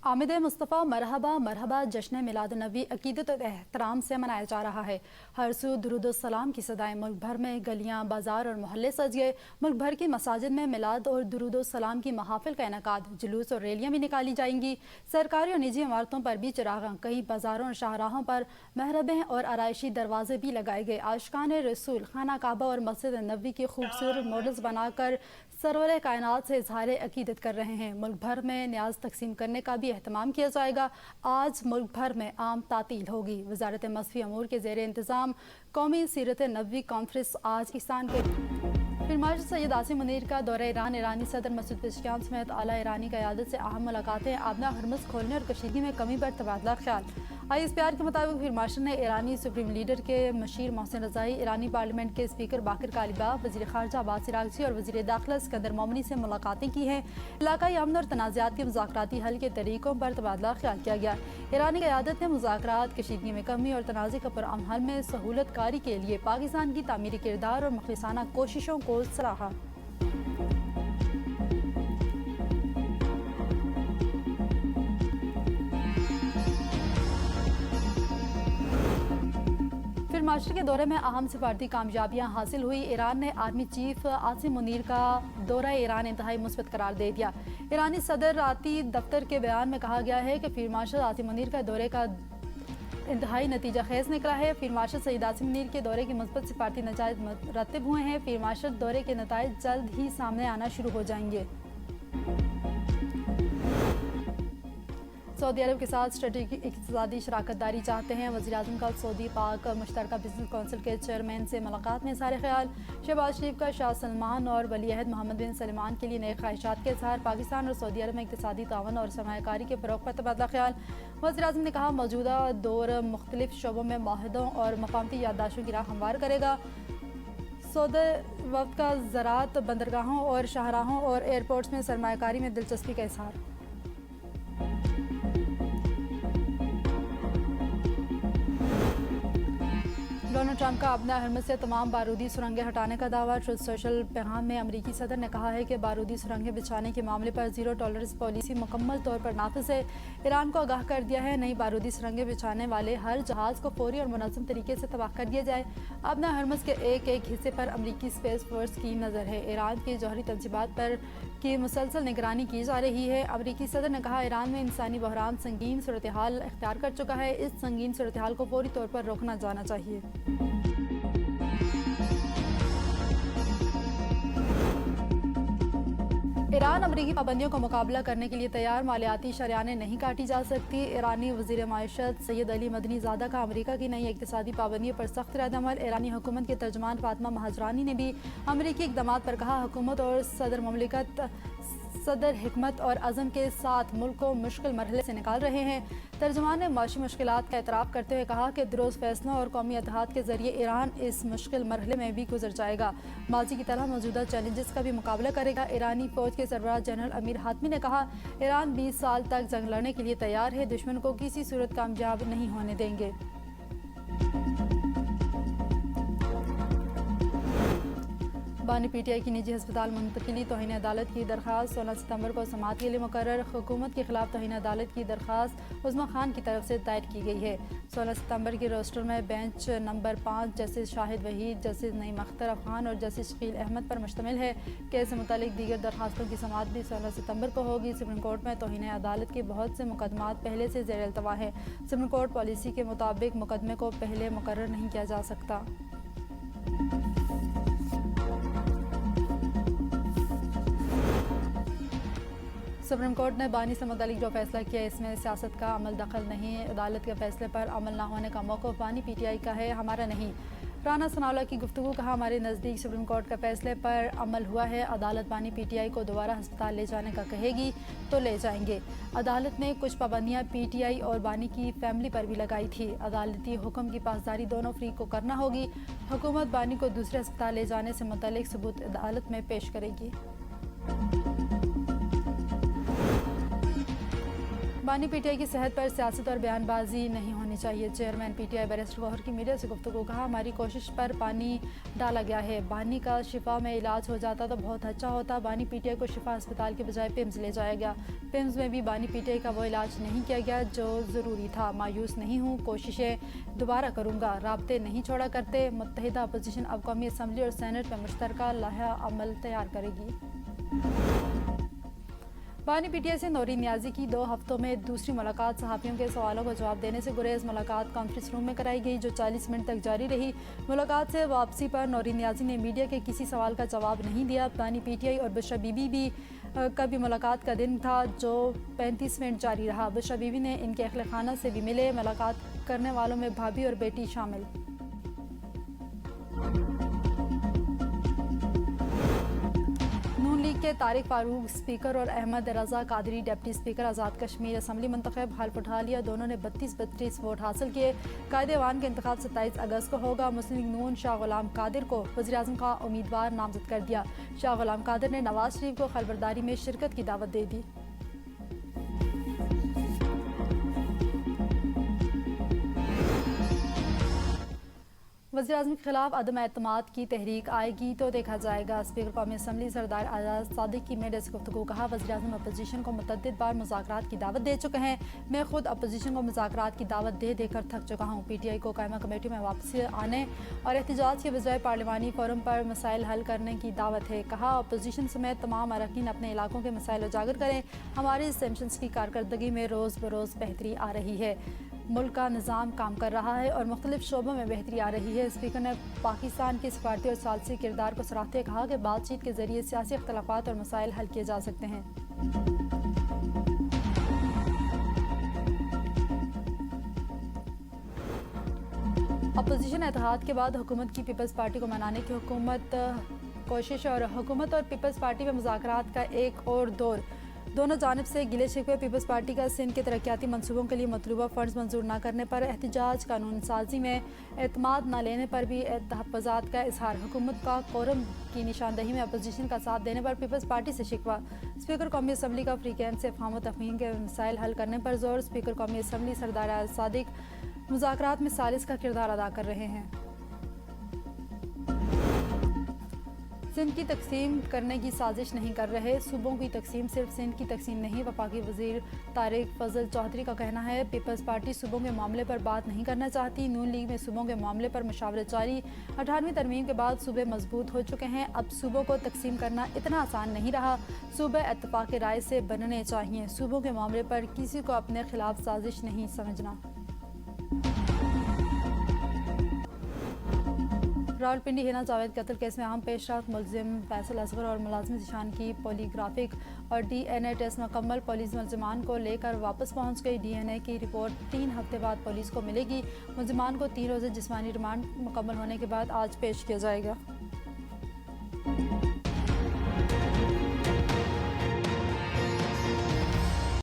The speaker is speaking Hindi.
आमिद मुस्तफ़ा मरहबा मरहबा जश्न मिलाद-उन-नबी अकीदत और एहतराम से मनाया जा रहा है। हर सू दुरूद सलाम की सदाएं। मुल्क भर में गलियां, बाजार और मोहल्ले सज गए। मुल्क भर की मसाजिद में मिलाद और दुरूद सलाम की महाफिल का इनेकाद, जुलूस और रैलियां भी निकाली जाएंगी। सरकारी और निजी इमारतों पर भी चिरागां, कई बाजारों और शाहराहों पर महरबें और आराइशी दरवाजे भी लगाए गए। आशिकान रसूल खाना काबा और मस्जिद नबवी की खूबसूरत मॉडल्स बनाकर सरवर कायनात से इजहार अकीदत कर रहे हैं। मुल्क भर में न्याज तकसीम करने का भी एहतमाम किया जाएगा। आज मुल्क भर में आम तातील होगी। वजारत मसफ़ी अमूर के ज़ेर इंतज़ाम कौमी सीरत नबवी कॉन्फ्रेंस आज ईसान के फिर मार्च सैयद आसिम मुनीर का दौरा ईरान, ईरानी सदर मसूद पेशकियान समेत आला ईरानी क़यादत से अहम मुलाकातें, आबना हरमुज़ खोलने और कशीदगी में कमी पर तबादला ख्याल। ISPR के मुताबिक फिर मार्शल ने ईरानी सुप्रीम लीडर के मशीर मोहसिन रज़ाई, ईरानी पार्लियामेंट के स्पीकर बाकर कालिबाफ, वज़ीर ख़ारजा अब्बास इराग़ची और वज़ीर दाखिला सिकंदर मोमनी से मुलाकातें की हैं। इलाकाई अमन और तनाज़ात के मुज़ाकराती हल के तरीक़ों पर तबादला ख्याल किया गया। ईरानी क़यादत ने मुज़ाकरात, कशीदगी में कमी और तनाज़े का पुरअमन हल में सहूलत कारी के लिए पाकिस्तान की तामीरी किरदार और मुखलिसाना कोशिशों को सराहा। फिर मार्शल के दौरे में अहम सिफारती कामयाबियां हासिल हुई। ईरान ने आर्मी चीफ आसिम मुनीर का दौरा ईरान इंतहाई मुस्बत करार दे दिया। ईरानी सदराती दफ्तर के बयान में कहा गया है कि फील्ड मार्शल आसिम मुनीर का दौरे का इंतहाई नतीजा खेज निकला है। फील्ड मार्शल सईद आसिम मुनीर के दौरे के मुस्बत सिफारती नताइज मुरतब हुए हैं। फील्ड मार्शल दौरे के नताइज जल्द ही सामने आना शुरू हो जाएंगे। सऊदी अरब के साथ स्ट्रेटेजिक इक़्तिसादी शराकत दारी चाहते हैं। वज़ीर-ए-आज़म का सऊदी पाक मुश्तरका बिजनेस कौंसिल के चेयरमैन से मुलाकात में सारे ख्याल। शहबाज शरीफ का शाह सलमान और वली-अहद मोहम्मद बिन सलमान के लिए नए ख्वाहिशात के इज़हार। पाकिस्तान और सऊदी अरब में इक़्तिसादी तावन और सरमायाकारी के फ़रोग़ पर तबादला ख्याल। वज़ीर-ए-आज़म ने कहा, मौजूदा दौर मुख्तलिफ शोबों में माहिदों और मक़ामती याददाश्तों की राह हमवार करेगा। सऊदी वफ़द का ज़राअत, बंदरगाहों और शाहराहों और एयरपोर्ट्स में सरमायाकारी में दिलचस्पी का इज़हार। डोनाल्ड ट्रंप का अपना हरमत से तमाम बारूदी सुरंगें हटाने का दावा। ट्रुथ सोशल पैगाम में अमरीकी सदर ने कहा है कि बारूदी सुरंगें बिछाने के मामले पर ज़ीरो टॉलरेंस पॉलिसी मुकम्मल तौर पर नाफिज है। ईरान को आगाह कर दिया है, नई बारूदी सुरंगें बिछाने वाले हर जहाज़ को फौरी और मुनज़्ज़म तरीके से तबाह कर दिया जाए। अपना हरमस के एक एक हिस्से पर अमरीकी स्पेस फोर्स की नज़र है। ईरान की जौहरी तंजीबात पर की मुसलसल निगरानी की जा रही है। अमरीकी सदर ने कहा, ईरान में इंसानी बहरान संगीन सूरत हाल इख्तियार कर चुका है। इस संगीन सूरत हाल को फौरी तौर पर रोकना जाना चाहिए। ईरान अमरीकी पाबंदियों का मुकाबला करने के लिए तैयार। मालियाती शरियानें नहीं काटी जा सकती। ईरानी वज़ीर माइशत सैयद अली मदनी ज़ादा का अमरीका की नई इक़्तिसादी पाबंदियों पर सख्त रद्दअमल। ईरानी हुकूमत के तर्जुमान फातिमा महाजरानी ने भी अमरीकी इक़दामात पर कहा, हुकूमत और सदर ममलिकत सदर हिकमत और अज़म के साथ मुल्क को मुश्किल मरहले से निकाल रहे हैं। तर्जुमान ने माशी मुश्किलात का एतराफ़ करते हुए कहा कि दुरुस्त फैसलों और कौमी इत्तेहाद के जरिए ईरान इस मुश्किल मरहले में भी गुजर जाएगा। माजी की तरह मौजूदा चैलेंजेस का भी मुकाबला करेगा। ईरानी फ़ौज के सरबराह जनरल अमीर हातमी ने कहा, ईरान 20 साल तक जंग लड़ने के लिए तैयार है, दुश्मन को किसी सूरत कामयाब नहीं होने देंगे। बानी PTI की निजी अस्पताल मुंतकिली, तौहीन अदालत की दरख्वास्त 16 सितंबर को समाअत के लिए मुकर्रर। हुकूमत के खिलाफ तौहीन अदालत की दरख्वास्त उस्मा खान की तरफ से दायर की गई है। 16 सितंबर के रोस्टर में bench number 5 justice Shahid Waheed, justice Naeem Akhtar Afghan और जस्टिस शकील अहमद पर मुश्तमिल है। केस से मुतालिक दीगर दरखास्तों की समाअत भी 16 सितंबर को होगी। सुप्रीम कोर्ट में तौहीन अदालत के बहुत से मुकदमात पहले से ज़ेर अल्तवा हैं। सुप्रीम कोर्ट पॉलिसी के मुताबिक मुकदमे को पहले मुकर्रर नहीं किया जा सकता। सुप्रीम कोर्ट ने बानी से मुतालिक जो फैसला किया, इसमें सियासत का अमल दखल नहीं। अदालत के फैसले पर अमल न होने का मौक़िफ़ बानी PTI का है, हमारा नहीं। राना सनाउल्लाह की गुफ्तगू, कहा, हमारे नज़दीक सुप्रीम कोर्ट के फैसले पर अमल हुआ है। अदालत बानी PTI को दोबारा अस्पताल ले जाने का कहेगी तो ले जाएंगे। अदालत ने कुछ पाबंदियाँ PTI और बानी की फैमिली पर भी लगाई थी। अदालती हुक्म की पासदारी दोनों फ्रीक को करना होगी। हुकूमत बानी को दूसरे अस्पताल ले जाने से मुतालिक सबूत अदालत में पेश करेगी। बानी पीटीआई की सेहत पर सियासत और बयानबाजी नहीं होनी चाहिए। चेयरमैन पीटीआई बैरिस्टर गौहर की मीडिया से गुफ्तगू। कहा, हमारी कोशिश पर पानी डाला गया है। बानी का शिफा में इलाज हो जाता तो बहुत अच्छा होता। बानी पीटीआई को शिफा अस्पताल के बजाय पिम्स ले जाया गया। पिम्स में भी बानी पीटीआई का वो इलाज नहीं किया गया जो ज़रूरी था। मायूस नहीं हूँ, कोशिशें दोबारा करूँगा। राब्ते नहीं छोड़ा करते। मुत्तहिदा अपोजिशन अब कौमी असम्बली और सेनेट में मुश्तरका लाहा अमल तैयार करेगी। बानी पीटीआई से नौरीन नियाजी की 2 हफ्तों में दूसरी मुलाकात सहाफ़ियों के सवालों का जवाब देने से गुरेज। मुलाकात कॉन्फ्रेंस रूम में कराई गई जो 40 मिनट तक जारी रही। मुलाकात से वापसी पर नौरीन नियाजी ने मीडिया के किसी सवाल का जवाब नहीं दिया। बानी पीटीआई और बुशरा बीबी भी का भी मुलाकात का दिन था जो 35 मिनट जारी रहा। बुशरा बीबी ने इनके अहले खाना से भी मिले। मुलाकात करने वालों में भाभी और बेटी शामिल। नून लीग के तारिक फारूक स्पीकर और अहमद रजा Qadri deputy speaker Azad Kashmir assembly मुंतखब। हल्फ उठा लिया। दोनों ने 32 वोट हासिल किए। कायदे-ए-वान का इंतखाब 27 अगस्त को होगा। मुस्लिम लीग नून शाह गुलाम कादिर को वज़ीर-ए-आज़म का उम्मीदवार नामजद कर दिया। शाह गुलाम कादिर ने नवाज शरीफ को खलबरदारी में शिरकत की दावत दे दी। वज़ीर-ए-आज़म के खिलाफ अदम एतमाद की तहरीक आएगी तो देखा जाएगा। स्पीकर कौमी असम्बली सरदार आज़ाद सादिक की मीडिया से गुफ्तगू। कहा, वज़ीर-ए-आज़म अपोजिशन को मुतअद्दिद बार मुज़ाकरात की दावत दे चुके हैं। मैं खुद अपोजिशन को मुज़ाकरात की दावत दे देकर थक चुका हूँ। पीटीआई को कायमा कमेटी में वापसी आने और एहतजाज के बजाय पार्लिमानी फोरम पर मसाइल हल करने की दावत है। कहा, अपोजिशन समेत तमाम अरकान अपने इलाकों के मसाइल उजागर करें। हमारी सेशंस की कारकर्दगी में रोज़ बरोज़ बेहतरी आ रही है। मुल्क का निज़ाम काम कर रहा है और मुख्तलिफ शोबों में बेहतरी आ रही है। स्पीकर ने पाकिस्तान के सफारती और सालसी किरदार को सराहते हुए कहा कि बातचीत के जरिए सियासी इख्तलाफात और मसाइल हल किए जा सकते हैं। अपोजिशन इत्तेहाद के बाद हुकूमत की पीपल्स पार्टी को मनाने की कोशिश और हुकूमत और पीपल्स पार्टी में मुज़ाकरात का एक और दौर। दोनों जानिब से गिले शिकवे। पीपल्स पार्टी का सिंध के तरक्याती मनसूबों के लिए मतलूबा फंड्स मंजूर न करने पर एहतजाज, कानून साजी में एतमाद न लेने पर भी तहफ़्फ़ुज़ात का इजहार। हुकूमत का कोरम की निशानदही में अपोजिशन का साथ देने पर पीपल्स पार्टी से शिकवा। स्पीकर कौमी असम्बली का फ्री कैंप से फ़हम व तफ़हीम के मसाइल हल करने पर जोर। स्पीकर कौमी असम्बली सरदार आज़ाद सादिक मुज़ाकरात में सालिस का किरदार अदा कर रहे हैं। सिंध की तकसीम करने की साजिश नहीं कर रहे। सूबों की तकसीम सिर्फ सिंध की तकसीम नहीं। वफाकी वज़ीर तारिक फजल चौधरी का कहना है, पीपल्स पार्टी सूबों के मामले पर बात नहीं करना चाहती। नून लीग में सूबों के मामले पर मशावरत जारी। 18वीं तरमीम के बाद सूबे मजबूत हो चुके हैं। अब सूबों को तकसीम करना इतना आसान नहीं रहा। सूबे इत्तफाक़ राय से बनने चाहिए। सूबों के मामले पर किसी को अपने खिलाफ साजिश नहीं समझना। रावलपिंडी हिना जावेद कत्ल केस में अहम पेशरफ्त। मुलजिम फैसल असगर और मुलाजिम ज़ीशान की पॉलीग्राफिक और डीएनए टेस्ट मुकम्मल। पुलिस मुलजिमान को लेकर वापस पहुंच गई। डीएनए की रिपोर्ट 3 हफ्ते बाद पुलिस को मिलेगी। मुलजिमान को 3 रोज़े जिस्मानी रिमांड मुकम्मल होने के बाद आज पेश किया जाएगा।